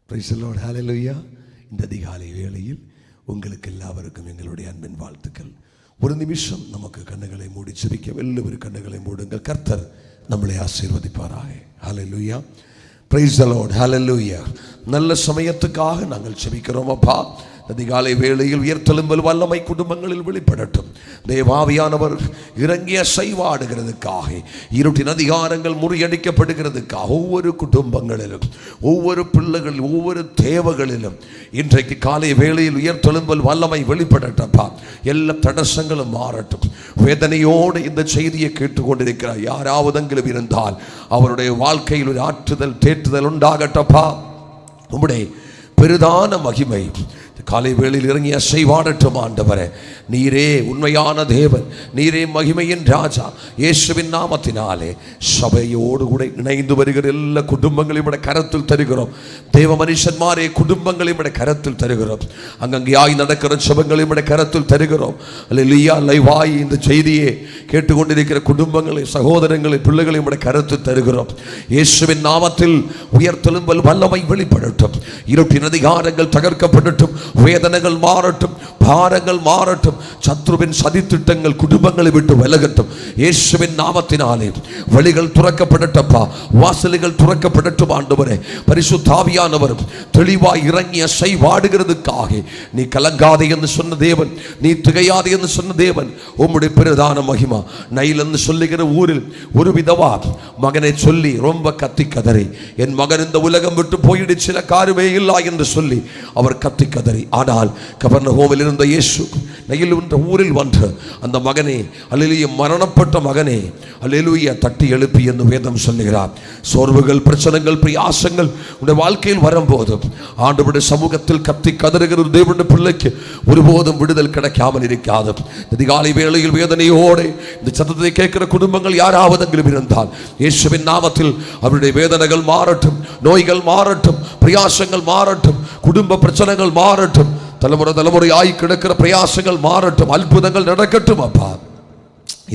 Praise the Lord, ஹல்லேலூயா. இந்த அதிகாலை வேளையில் உங்களுக்கு எல்லாருக்கும் எங்களுடைய அன்பின் வாழ்த்துக்கள். ஒரு நிமிஷம் நமக்கு கண்ணுகளை மூடி ஜெபிக்க எல்லாரும் கண்ணுகளை மூடுங்கள். கர்த்தர் நம்மளை ஆசீர்வதிப்பாராக. ஹல்லேலூயா, பிரைஸ் தி லார்ட், ஹல்லேலூயா. நல்ல சமயத்துக்காக நாங்கள் ஜெபிக்கிறோம் அப்பா. அதிகாலை வேளையில் உயர்த்தெழும்பல் வல்லமை குடும்பங்களில் வெளிப்படட்டும். தேவாவியானவர் இறங்கிய செய்வாடுகிறதுக்காக, இருட்டின் அதிகாரங்கள் முறியடிக்கப்படுகிறதுக்காக ஒவ்வொரு குடும்பங்களிலும், ஒவ்வொரு பிள்ளைகளிலும், ஒவ்வொரு தேவைகளிலும் இன்றைக்கு காலை வேளையில் உயர்த்தெழும்பல் வல்லமை வெளிப்படட்டப்பா. எல்லா தடசங்களும் மாறட்டும். வேதனையோடு இந்த செய்தியை கேட்டுக்கொண்டிருக்கிறார் யாராவதெங்கிலும் இருந்தால் அவருடைய வாழ்க்கையில் ஒரு ஆற்றுதல் தேற்றுதல் உண்டாகட்டப்பா. உம்முடைய பெரிதான மகிமை காலை வேளையில் இறங்கி அசைவாடட்டும் ஆண்டவரே. நீரே உண்மையான தேவன், நீரே மகிமையின் ராஜா. இயேசுவின் நாமத்தினாலே சபையோடு கூட இணைந்து வருகிற எல்லா குடும்பங்களையும் விட கரத்தில் தருகிறோம். தேவ மனுஷன்மாரே குடும்பங்களையும் விட கரத்தில் தருகிறோம். அங்கங்கேயாய் நடக்கிற சபைகளையும் விட கரத்தில் தருகிறோம். அல்லேலூயா. லைவாய் இந்த செய்தியை கேட்டுக்கொண்டிருக்கிற குடும்பங்களை, சகோதரங்களை, பிள்ளைகளையும் விட கரத்தில் தருகிறோம். இயேசுவின் நாமத்தில் உயர்த்தெழும்பல் வல்லமை வெளிப்படட்டும். இருட்டின் அதிகாரங்கள் தகர்க்கப்படட்டும். வேதனைகள் மாறட்டும், பாரங்கள் மாறட்டும். சத்ருவின் சதித்திட்டங்கள் குடும்பங்களை விட்டு விலகட்டும். இயேசுவின் நாமத்தினாலே வழிகள் துறக்கப்படட்டப்பா, வாசல்கள் துறக்கப்படட்டும் ஆண்டவரே. பரிசுத்த ஆவியானவர் தெளிவாய் இறங்கி அசைவாடுகிறதுக்காக நீ கலங்காதே என்று சொன்ன தேவன், நீ திகையாதே என்று சொன்ன தேவன். உம்முடைய பிரதான மகிமா நைல் என்று சொல்லுகிற ஊரில் ஒரு விதவா மகனை சொல்லி ரொம்ப கத்தி கதறி, என் மகன் இந்த உலகம் விட்டு போயிடு, சில காருமே இல்லா என்று சொல்லி அவர் கத்தி கதறி. ஆனால் கபர்நகூமில் இருந்த இயேசு நைல் என்ற ஊரில் வந்து அந்த மகனே, அல்லேலூயா, மரணப்பட்ட மகனே, அல்லேலூயா, தட்டி எழுப்பி என்று வேதம் சொல்லுகிறார். சோர்வுகள், பிரச்சனைகள், பிரயாசங்கள் உடைய வாழ்க்கையில் வரும்போது ஆண்டவருடைய சமூகத்தில் கத்தி கதறுகிற தேவனுடைய பிள்ளைக்கு ஒருபோதும் விடுதல் கிடைக்காமல் இருக்காது. அதிகாலை வேளையில் வேதனையோடு இந்த சத்தத்தை கேட்கிற குடும்பங்கள் யாராவது அங்கிலும் இருந்தால் இயேசுவின் நாமத்தில் அவருடைய வேதனைகள் மாறட்டும், நோய்கள் மாறட்டும், பிரயாசங்கள் மாறட்டும், குடும்ப பிரச்சனைகள் மாறட்டும், தலைமுறை தலைமுறையாய் கிடக்கிற பிரயாசங்கள் மாறட்டும், அற்புதங்கள் நடக்கட்டும் அப்பா.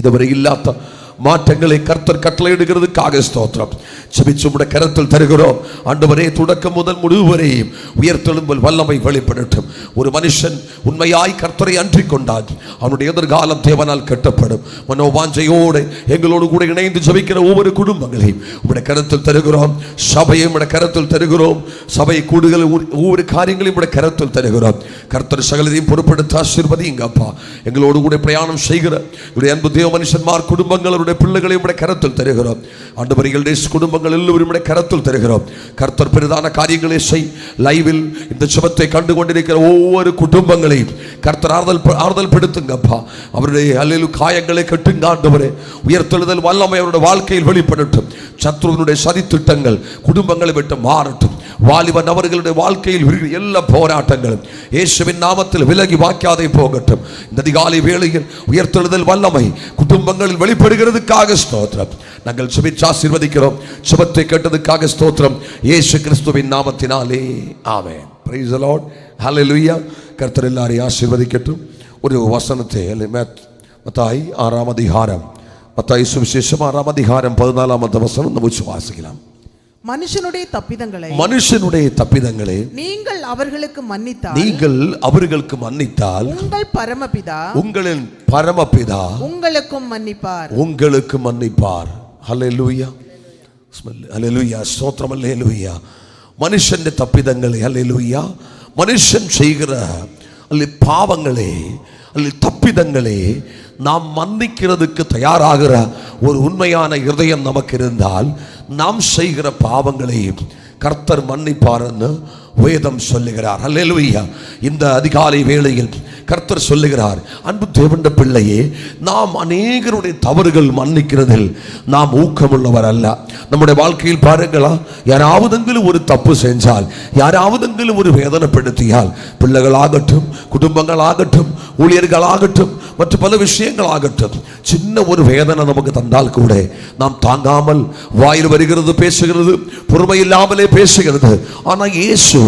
இதுவரை இல்லாத மாற்றங்களை கர்த்தர் கட்டளையிடுகிறதுக்காக ஸ்தோத்திரம். செபிச்சுமுட கரத்தில் தருகிறோம் ஆண்டவரே. தொடக்கம் முதல் முடிவு வரையும் உயர்த்தெழும்பல் வல்லமை வெளிப்படட்டும். ஒரு மனுஷன் உண்மையாய் கர்த்தரை அன்றிக் கொண்டான், அவனுடைய எதிர்காலம் தேவனால் கட்டப்படும். மனோவாஞ்சையோடு எங்களோடு கூட இணைந்து ஜெபிக்கிற ஒவ்வொரு குடும்பங்களையும் உடைய கரத்தில் தருகிறோம். சபையும் உடைய கரத்தில் தருகிறோம். சபை கூடுதல் ஒவ்வொரு காரியங்களையும் உடைய கரத்தில் தருகிறோம். கர்த்தர் சகலதையும் பொறுப்படுத்த ஆசீர்வதிங்க அப்பா. எங்களோடு கூட பிரயாணம் செய்கிற உடைய அன்பு தேவ மனுஷன்மார் குடும்பங்களுடைய பிள்ளைகளை உடைய கரத்தில் தருகிறோம். ஆண்டவரே, குடும்பங்கள் எல்லோரும் கரத்தில் தருகிறோம். கர்த்தர் பெரிதான காரியங்களை செய். லைவில் இந்த ஜெபத்தை கண்டு கொண்டிருக்கிற ஒவ்வொரு குடும்பங்களையும் கர்த்தர் ஆறுதல் படுத்துங்கப்பா. அவருடைய அல்லேலூயா காயங்களை கட்டுங்க ஆண்டவரே. உயர்த்தெழுதல் வல்லமை அவருடைய வாழ்க்கையில் வெளிப்படட்டும். சத்ருவினுடைய சதி திட்டங்கள் குடும்பங்களை விட்டு மாறட்டும். வாலிப நபர்களுடைய வாழ்க்கையில் எல்லா போராட்டங்களும் இயேசுவின் நாமத்தில் விலகி வாக்காதே போகட்டும். இந்த அதிகாலை வேளையில் உயர்த்தெழுதல் வல்லமை குடும்பங்களில் வெளிப்படுகிறதுக்காக ஸ்தோத்திரம். நாங்கள் ஜெபித்து ஆசீர்வதிக்கிறோம். ஜெபத்தை கேட்டதுக்காக ஸ்தோத்திரம். இயேசு கிறிஸ்துவின் நாமத்தினாலே ஆமென். பிரைஸ் தி லார்ட், ஹல்லேலூயா. கர்த்தர் எல்லாரையும் ஆசீர்வதிக்கட்டும். ஒரு வசனத்தை மத்தாய் 6ஆம் அதிகாரம், மத்தாய் சுவிசேஷம் 6ஆம் அதிகாரம் 14ஆம் வசனம் நம்ம வாசிக்கலாம். மனுஷனுடைய தப்பிதங்களை நீங்கள் அவர்களுக்கு மன்னித்தால் உங்களின் பரமபிதா உங்களுக்கு மன்னிப்பார். ஹல்லேலூயா, ஹல்லேலூயா, ஸ்தோத்திரம், ஹல்லேலூயா. மனுஷனுடைய தப்பிதங்களை, ஹல்லேலூயா, மனுஷன் செய்கிற பாவங்களே, தப்பிதங்களே நாம் மன்னிக்கிறதுக்கு தயாராகிற ஒரு உண்மையான இருதயம் நமக்கு இருந்தால் நாம் செய்கிற பாவங்களையும் கர்த்தர் மன்னிப்பார்னு வேதம் சொல்லுகிறார். ஹல்லேலூயா. இந்த அதிகாலை வேளையில் கர்த்தர் சொல்லுகிறார், அன்பு தேவனுடைய பிள்ளையே, நாம் அநேகருடைய தவறுகள் மன்னிக்கிறதில் நாம் ஊக்கமுள்ளவர் அல்ல. நம்முடைய வாழ்க்கையில் பாருங்களா, யாராவதெங்கிலும் ஒரு தப்பு செஞ்சால், யாராவதெங்கிலும் ஒரு வேதனைப்படுத்தியால், பிள்ளைகளாகட்டும், குடும்பங்களாகட்டும், ஊழியர்களாகட்டும், மற்ற பல விஷயங்கள் ஆகட்டும், சின்ன ஒரு வேதனை நமக்கு தந்தால் கூட நாம் தாங்காமல் வாயில் வருகிறது, பேசுகிறது, பொறுமை இல்லாமலே பேசுகிறது. ஆனால் இயேசு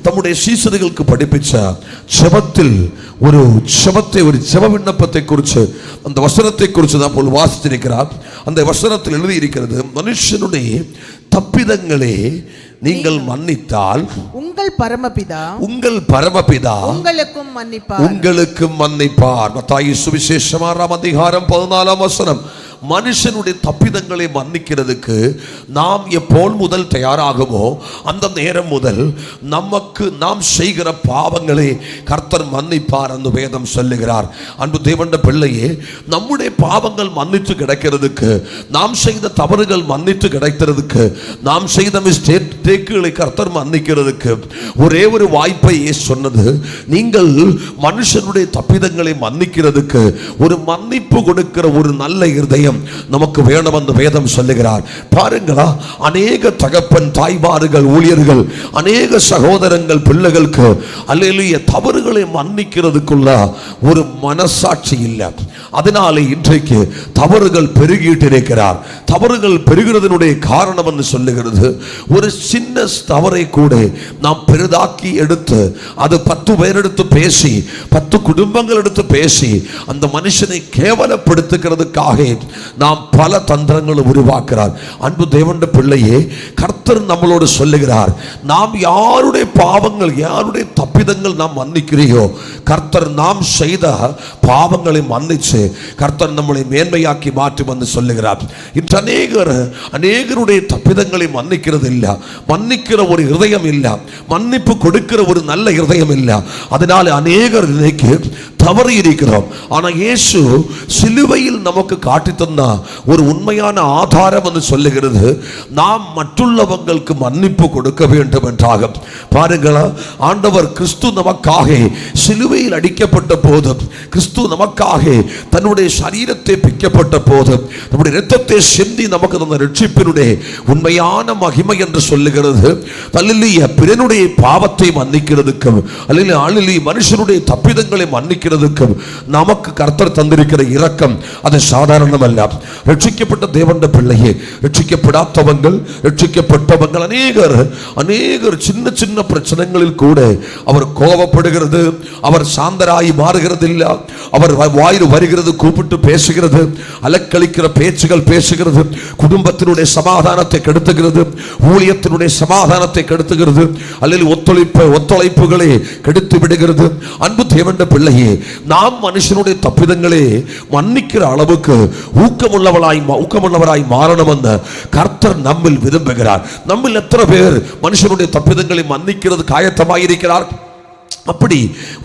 தம்முடைய சீசர்களுக்கு படிப்பிச்ச ஜெபத்தில் ஒரு ஜெப விண்ணப்பத்தை குறித்து, அந்த வசனத்தை குறித்து தான் போல் வாசித்திருக்கிறார். அந்த வசனத்தில் எழுதி இருக்கிறது, மனுஷனுடைய தப்பிதங்களே நீங்கள் மன்னித்தால் உங்கள் பரமபிதா உங்களுக்கும் மன்னிப்பார். மத்தாயி சுவிசேஷம் 6ஆம் அதிகாரம் 14ஆம் வசனம். மனுஷனுடைய தப்பிதங்களை மன்னிக்கிறதுக்கு நாம் எப்போது முதல் தயாராகுமோ அந்த நேரம் முதல் நமக்கு நாம் செய்கிற பாவங்களை கர்த்தர் மன்னிப்பார் என்று வேதம் சொல்லுகிறார். அன்பு தேவனுடைய பிள்ளையே, நம்முடைய பாவங்கள் மன்னித்து கிடைக்கிறதுக்கு, நாம் செய்த தவறுகள் மன்னித்து கிடைக்கிறதுக்கு, நாம் செய்த மிஸ்டேக்குகளை கர்த்தர் மன்னிக்கிறதுக்கு ஒரே ஒரு வாய்ப்பை சொன்னது. நீங்கள் மனுஷனுடைய தப்பிதங்களை மன்னிக்கிறதுக்கு ஒரு மன்னிப்பு கொடுக்கிற ஒரு நல்ல இருதயம் நமக்கு வேணும் என்று வேதம் சொல்லுகிறார். பாருங்களா, அநேக தகப்பன் தாய்மார்கள், ஊழியர்கள், அநேக சகோதரங்கள், பிள்ளைகளுக்கு அல்லேலூயா தவறுகளை மன்னிக்கிறதுக்குள்ள ஒரு மனசாட்சி இல்லை. அதனாலே இன்றைக்கு தவறுகள் பெருகிட்டு இருக்கிறார். தவறுகள் பெருகிறதனுடைய காரணம் என்று சொல்லுகிறது, ஒரு சின்ன தவறை கூட நாம் பெரிதாக்கி எடுத்து அது 10 பேர் எடுத்து பேசி 10 குடும்பங்கள் எடுத்து பேசி அந்த மனுஷனை கேவலப்படுத்துகிறதுக்காக நாம் பல தந்திரங்களை உருவாக்குறார். அன்பு தேவனுடைய பிள்ளையே, கர்த்தர் நம்மளோடு சொல்லுகிறார், நாம் யாருடைய பாவங்கள், யாருடைய தப்பிதங்கள் நாம் மன்னிக்கிறீரோ, கர்த்தர் நாம் செய்த பாவங்களை மன்னிச்சு கர்த்தர் நம்மளை மேன்மையாக்கி மாற்றி வந்து சொல்லுகிறார். இன்று அநேகருடைய தப்பிதங்களை மன்னிக்கிறது இல்லை, மன்னிக்கிற ஒரு இருதயம் இல்லை, மன்னிப்பு கொடுக்கிற ஒரு நல்ல இருதயம் இல்லை. அதனால அநேகர் இன்னைக்கு தவறு இருக்கிறோம். ஆனால் இயேசு சிலுவையில் நமக்கு காட்டி தந்த ஒரு உண்மையான ஆதாரம் என்று சொல்லுகிறது, நாம் மற்றுள்ளவங்களுக்கு மன்னிப்பு கொடுக்க வேண்டும் என்றாக. பாருங்களா, ஆண்டவர் கிறிஸ்து நமக்காக சிலுவையில் அடிக்கப்பட்ட போது, கிறிஸ்து நமக்காக தன்னுடைய சரீரத்தை பிக்கப்பட்ட போது, நம்முடைய இரத்தத்தை சிந்தி நமக்கு தந்த ரட்சிப்பினுடைய உண்மையான மகிமை என்று சொல்லுகிறது. அல்லேலூயா, பிறனுடைய பாவத்தை மன்னிக்கிறதுக்கும் அல்லேலூயா மனுஷனுடைய தப்பிதங்களை மன்னிக்கிறதுக்கும் நமக்கு கர்த்தர் தந்திருக்கிற இரக்கம் அது சாதாரணம் அல்ல. ரட்சிக்கப்பட்ட தேவனுடைய பிள்ளையே, ரட்சிக்கப்படாதவங்கள், ரட்சிக்கப்பட்டவங்கள் அநேகர் சின்ன சின்ன பிரச்சனைகளில் கூட அவர் கோபப்படுகிறது, அவர் சாந்தராய் மாறுகிறது இல்ல, அவர் வாயில் வருகிறது, கூப்பிட்டு பேசுகிறது, அலக்களிக்கிற பேச்சுகள் பேசுகிறது, குடும்பத்தினுடைய சமாதானத்தை கெடுத்துகிறது, ஊழியத்தினுடைய சமாதானத்தை கெடுத்துகிறது, அல்லது ஒத்துழைப்புகளை கெடுத்து விடுகிறது. அன்பு தேவனுடைய பிள்ளையே, நாம் மனுஷனுடைய தப்பிதங்களை மன்னிக்கிற அளவுக்கு ஊக்கமுள்ளவராய் மாறணும் என்று கர்த்தர் நம்மில் விரும்புகிறார். நம்மில் எத்தனை பேர் மனுஷனுடைய தப்பிதங்களை மன்னிக்கிறது ஆயத்தமாயிருக்கிறார்? அப்படி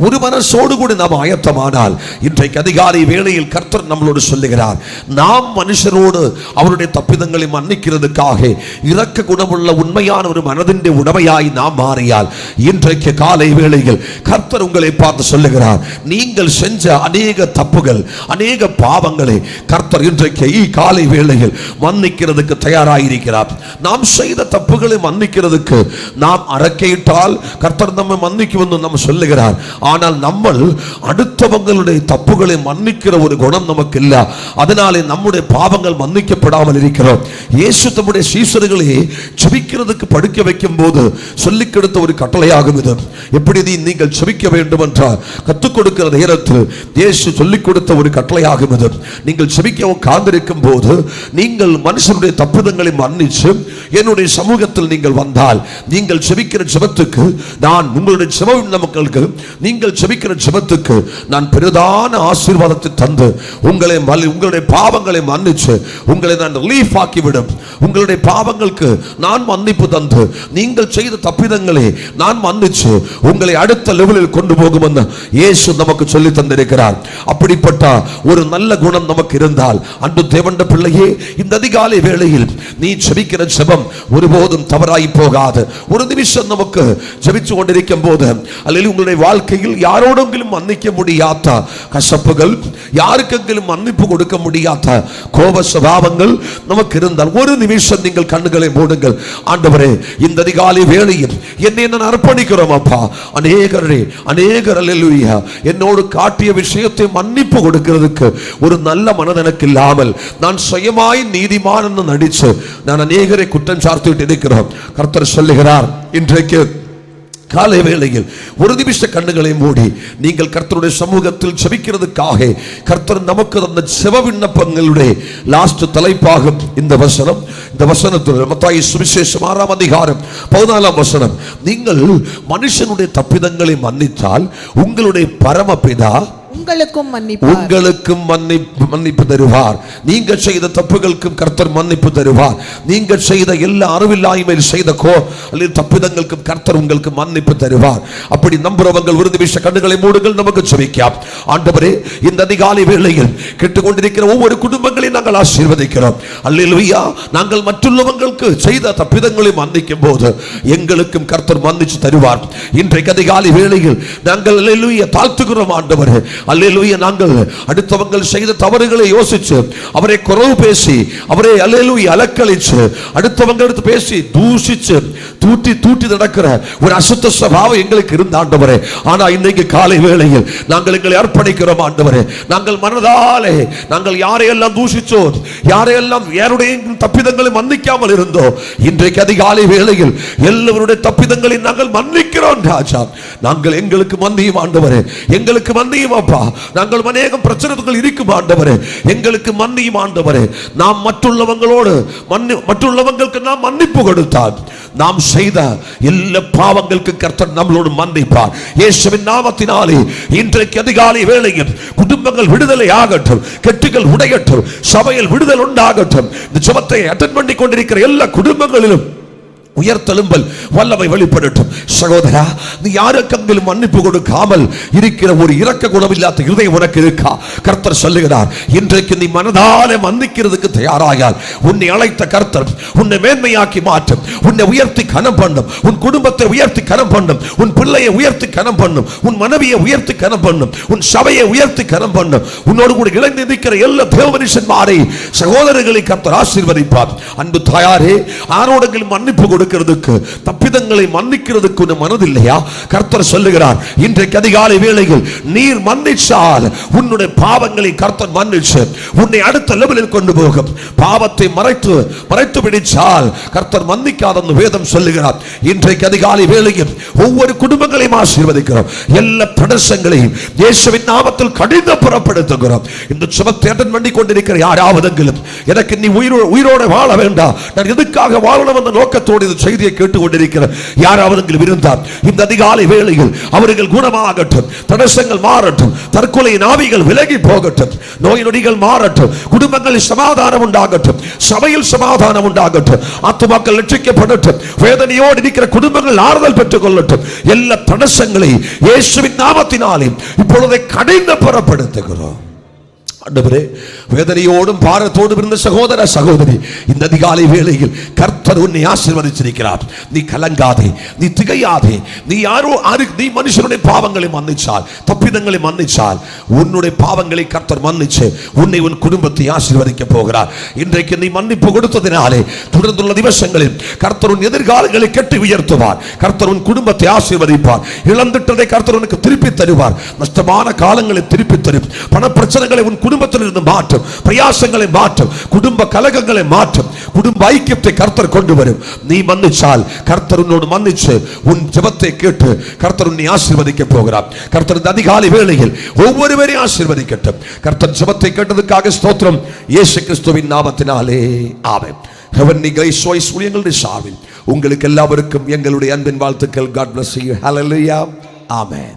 ஒரு மனசோடு கூட நாம் ஆயத்தமானால் இன்றைக்கு அதிகாலை வேளையில் கர்த்தர் நம்மளோடு சொல்லுகிறார், நாம் மனுஷரோடு அவருடைய தப்பிதங்களை மன்னிக்கிறதுக்காக இரக்க குணமுள்ள உண்மையான ஒரு மனதின் உடமையாய் நாம் மாறியால் இன்றைக்கு காலை வேளையில் கர்த்தர் உங்களை பார்த்து சொல்லுகிறார், நீங்கள் செஞ்ச அநேக தப்புகள், அநேக பாவங்களை கர்த்தர் இன்றைக்கு காலை வேளையில் மன்னிக்கிறதுக்கு தயாராயிருக்கிறார். நாம் செய்த தப்புகளை மன்னிக்கிறதுக்கு நாம் அரக்கையிட்டால் கர்த்தர் நம்மை மன்னிக்கும் என்று நம்ம சொல்லுகிறார். ஆனால் நம்ம அடுத்தவங்களுடைய தப்புகளை மன்னிக்கிற ஒரு குணம் நமக்கு இல்ல. அதனாலே நம்முடைய பாவங்கள் மன்னிக்கப்படாமல் இருக்கிறோம். இயேசு தம்முடைய சீஷர்களை ஜெபிக்கிறதுக்கு படுக்க வைக்கும் போது சொல்லிக் கொடுத்த ஒரு கட்டளையாகும் இது. எப்படி நீங்கள் ஜெபிக்க வேண்டும் என்றால் கற்றுக் கொடுக்கிற நேரத்தில் இயேசு சொல்லிக் கொடுத்த ஒரு கட்டளையாகும் இது. நீங்கள் ஜெபிக்க காத்திருக்கும் போது நீங்கள் மனுஷனுடைய தப்புதங்களை மன்னிச்சு என்னுடைய சமூகத்தில் நீங்கள் வந்தால், நீங்கள் ஜெபிக்கிற ஜெபத்துக்கு நான் உங்களுடைய ஜெபம் நமக்கு நீங்கள் ஜெபிக்கிற ஜெபத்துக்கு நான் பெரிதான ஆசீர்வாதத்தை தந்து உங்களுடைய பாவங்களை மன்னிச்சு உங்களை நான் ரிலீஃப் ஆக்கிவிடும். உங்களுடைய பாவங்களுக்கு நான் மன்னிப்பு தந்து நீங்கள் செய்த தப்பிதங்களை நான் மன்னிச்சு உங்களை அடுத்த லெவலில் கொண்டு போகும் என்று இயேசு நமக்கு சொல்லி தந்திருக்கிறார். அப்படிப்பட்ட ஒரு நல்ல குணம் நமக்கு இருந்தால் அன்பு தேவனுடைய பிள்ளையே, இந்த அதிகாலை வேளையில் நீ ஜெபிக்கிற ஜெபம் ஒருபோதும் தவறாய் போகாது. ஒரு நிமிஷம் நமக்கு ஜெபிச்சு கொண்டிருக்கும் போது உங்களுடைய வாழ்க்கையில் யாரோடெങ്കിലും மன்னிக்க முடியாத கசப்புகள், யாருக்கெങ്കിലും மன்னிப்பு கொடுக்க முடியாத கோப சுபாவங்கள் நமக்கு இருந்தால் ஒரு நிமிஷம் நீங்கள் கண்ணுகளை மூடுங்கள். ஆண்டவரே, இந்த அதிகாலை வேளையில் என்னை நான் அர்ப்பணிக்கிறோம் அப்பா. அநேகர் அல்லேலூயா என்னோடு காட்டிய விஷயத்தை மன்னிப்பு கொடுக்கிறதுக்கு ஒரு நல்ல மனது எனக்கு இல்லாமல் நான் சுயமாய் நீதிமான் என்று நடிச்சு நான் அநேகரை குற்றம் சார்த்திட்டு இருக்கிறோம். கர்த்தர் சொல்லுகிறார், இன்றைக்கு காலை வேளையில் ஒரு நிமிஷ கண்ணுகளை மூடி நீங்கள் கர்த்தருடைய சமூகத்தில் ஜெபிக்கிறதுக்காக கர்த்தர் நமக்கு தந்த ஜெப விண்ணப்பங்களுடைய லாஸ்ட் தலைப்பாகும் இந்த வசனம். இந்த வசனத்தில் மத்தாயி சுவிசேஷம் 6ஆம் அதிகாரம் 14ஆம் வசனம், நீங்கள் மனுஷனுடைய தப்பிதங்களை மன்னித்தால் உங்களுடைய பரமபிதா உங்களுக்கும் மன்னிப்பு தருவார். நீங்கள் செய்த தப்புகளுக்கும் கர்த்தர் மன்னிப்பு தருவார். நீங்கள் செய்த எல்லா அறிவில்லாய்மையில் செய்த தப்பிதங்களுக்கும் கர்த்தர் உங்களுக்கு மன்னிப்பு தருவார். அப்படி நம்புறவங்க ஒரு நிமிஷ கண்ணுகளை மூடுங்கள். நமக்கு ஜெபிக்கலாம். ஆண்டவரே, இந்த அதிகாலை வேளையில் கேட்டுக்கொண்டிருக்கிற ஒவ்வொரு குடும்பங்களையும் நாங்கள் ஆசீர்வதிக்கிறோம். அல்லேலூயா. நாங்கள் மற்றுள்ளவங்களுக்கு செய்த தப்பிதங்களை மன்னிக்கும் போது எங்களுக்கும் கர்த்தர் மன்னிச்சு தருவார். இன்றைக்கு அதிகாலை வேளையில் நாங்கள் அல்லேலூயா தாழ்த்துகிறோம். ஆண்டவரே, அல்லேலூயா, நாங்கள் அடுத்தவங்கள் செய்த தவறுகளை யோசிச்சு அவரை குறைவு பேசி அவரை அல்லேலூயா அலக்களிச்சு அடுத்தவங்க எடுத்து பேசி தூஷிச்சு தூட்டி நடக்கிற ஒரு அசுத்த சுபாவம் எங்களுக்கு இருந்த ஆண்டவரே. ஆனா இன்றைக்கு காலை வேளையில் நாங்கள் எங்களை அர்ப்பணிக்கிறோம். ஆண்டவரே, நாங்கள் மனதாலே நாங்கள் யாரையெல்லாம் தூஷிச்சோம், யாரையெல்லாம் யாருடைய தப்பிதங்களை மன்னிக்காமல் இருந்தோம், இன்றைக்கு அதிகாலை வேளையில் எல்லாருடைய தப்பிதங்களை நாங்கள் மன்னிக்கிறோம் ராஜா. நாங்கள் எங்களுக்கு மன்னியும் ஆண்டவரே, எங்களுக்கு மன்னியும் அப்பா. நாங்கள் அநேகம் பிரச்சனைகள் இருக்கும் ஆண்டவரே, எங்களுக்கு மன்னியும் ஆண்டவரே. நாம் மற்றவங்களுக்கு நாம் மன்னிப்பு கொடுத்தால் நாம் செய்த எல்லா பாவங்களுக்கு கர்த்தர் நம்மளோடு மன்னிப்பார். இயேசுவின் நாமத்தினாலே இன்றைக்கு அதிகாலை வேளையில் குடும்பங்கள் விடுதலை ஆகட்டும், கெட்டுகள் உடையட்டும், சபையில் விடுதல் உண்டாகட்டும். இந்த ஜெபத்தை அட்டெண்ட் பண்ணி கொண்டிருக்கிற எல்லா குடும்பங்களிலும் உயர்த்தெழும்பல் வல்லமை வெளிப்படட்டும். சகோதரா, நீ யாருக்கெങ്കിലും மன்னிப்பு கொடுக்காமல் இருக்கிற ஒரு இரக்க குணமில்லாத இருதயம் உனக்கு இருக்கா? கர்த்தர் சொல்லுகிறார், இன்றைக்கு நீ மனதாலே மன்னிக்கிறதுக்கு தயாராயால் உன்னை அழைத்த கர்த்தர் உன்னை மேன்மையாக்கி மாற்றும், உன்னை உயர்த்தி கனம் பண்ணும், உன் குடும்பத்தை உயர்த்தி கனம் பண்ணும், உன் பிள்ளையை உயர்த்தி கனம் பண்ணும், உன் மனைவியை உயர்த்தி கனம் பண்ணும், உன் சபையை உயர்த்தி கனம் பண்ணும். உன்னோடு கூட இணைந்து நிற்கிற எல்லா தேவ மனுஷன்மாரை சகோதரர்களை கர்த்தர் ஆசீர்வதிப்பார். அன்பு தாயாரே, ஆரோடங்கள் மன்னிப்பு கொடுக்க தப்பிதங்களை மன்னிக்கிறதுக்கு மனதில்லையா? கர்த்தர் சொல்லுகிறார், இன்றைக்கு அதிகாலை வேளையில் நீர் மன்னிச்சால் உன்னுடைய பாவங்களை கர்த்தர் மன்னிச்சு உன்னை அடுத்த லெவலில் கொண்டு போகும். பாவத்தை மறைத்து பிடிச்சால் கர்த்தர் மன்னிக்காத வேதம் சொல்லுகிறார். இன்றைக்கு அதிகாலை வேளையில் ஒவ்வொரு குடும்பங்களையும் ஆசீர்வதிக்கிறோம். எல்லா தடசங்களையும் இயேசுவின் நாமத்தில் கடிந்து புறப்படுத்துகிறோம். இந்த சுபத்தை அட்டெண்ட் பண்ணி கொண்டிருக்கிற யாராவதெങ്കിലും எனக்கு நீ உயிரோடு வாழ வேண்டாம், நான் எதுக்காக வாழணும் என்ற நோக்கத்தோடு செய்தியை கேட்டுக்கொண்டிருக்கிற யாராவது இருந்தார், இந்த அதிகாலை வேளையில் அவர்கள் குணமாகட்டும், தடசங்கள் மாறட்டும், தற்கொலை ஆவிகள் விலகி போகட்டும், நோய் நொடிகள் மாறட்டும், குடும்பங்களில் சமாதானம் உண்டாகட்டும், சபையில் சமாதானம் உண்டாகட்டும், ஆத்துமாக்கள் ரட்சிக்கப்படட்டும், வேதனையோடு இருக்கிற குடும்பங்கள் ஆறுதல் பெற்றுக் கொள்ளட்டும். எல்லா தடசங்களை இயேசுவின் நாமத்தினாலே இப்பொழுது கடிந்து புறப்படுத்துகிறோம். ஆண்டவரே, வேதனையோடும் பாரத்தோடும் இருந்த சகோதர சகோதரி, இந்த அதிகாலை வேளையில் கர்த்தர் உன்னை ஆசீர்வதிச்சிருக்கிறார். நீ கலங்காதே, நீ திகையாதே. நீ மனுஷனுடைய பாவங்களை மன்னிச்சால், தப்பிதங்களை மன்னிச்சால், உன்னுடைய பாவங்களை கர்த்தர் மன்னிச்சு உன்னை உன் குடும்பத்தை ஆசீர்வதிக்க போகிறார். இன்றைக்கு நீ மன்னிப்பு கொடுத்ததினாலே தொடர்ந்துள்ள திவசங்களில் கர்த்தர் உன் எதிர்காலங்களை கட்டி உயர்த்துவார். கர்த்தர் உன் குடும்பத்தை ஆசீர்வதிப்பார். இழந்துட்டதை கர்த்தர் உனக்கு திருப்பி தருவார். நஷ்டமான காலங்களை திருப்பி தரும். பண பிரச்சனைகளை உன் குடும்பத்திலிருந்து மாற்றும், பிரயாசங்களை மாற்றும், குடும்ப கலகங்களை மாற்றும், குடும்ப ஐக்கியத்தை கர்த்தர் கொண்டு வரும். நீ மன்னிச்சால் கர்த்தர் உன்னோடு மன்னிச்சு உன் ஜெபத்தை கேட்டு கர்த்தர் உன்னை ஆசீர்வதிக்க போகிறார். கர்த்தர் இந்த அதிகாலை வேளையில் ஒவ்வொருவரையும் ஆசீர்வதிக்கட்டும். கர்த்தர் ஜெபத்தை கேட்டதுக்காக ஸ்தோத்திரம். இயேசு கிறிஸ்துவின் நாமத்தினாலே ஆமென். ஹெவன்லி கிரேஸ் வாய்ஸ் ஊழியங்களுடைய சார்பில் உங்களுக்கு எல்லாருக்கும் எங்களுடைய அன்பின் வாழ்த்துக்கள். God bless you. Hallelujah. Amen.